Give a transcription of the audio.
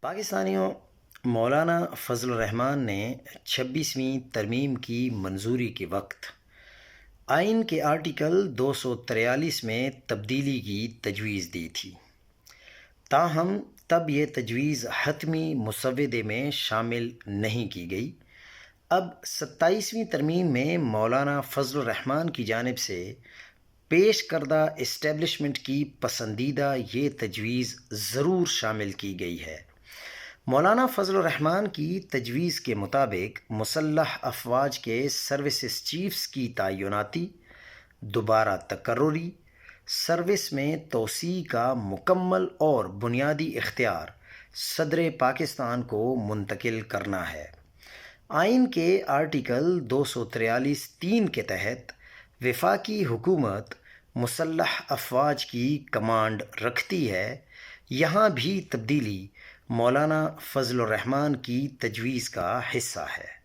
پاکستانیوں، مولانا فضل الرحمان نے 26ویں ترمیم کی منظوری کے وقت آئین کے آرٹیکل 243 میں تبدیلی کی تجویز دی تھی، تاہم تب یہ تجویز حتمی مسودے میں شامل نہیں کی گئی۔ اب 27ویں ترمیم میں مولانا فضل الرحمان کی جانب سے پیش کردہ اسٹیبلشمنٹ کی پسندیدہ یہ تجویز ضرور شامل کی گئی ہے۔ مولانا فضل الرحمان کی تجویز کے مطابق مسلح افواج کے سروسز چیفز کی تعیناتی، دوبارہ تقرری، سروس میں توسیع کا مکمل اور بنیادی اختیار صدر پاکستان کو منتقل کرنا ہے۔ آئین کے آرٹیکل 243(3) کے تحت وفاقی حکومت مسلح افواج کی کمانڈ رکھتی ہے۔ یہاں بھی تبدیلی مولانا فضل الرحمان کی تجویز کا حصہ ہے۔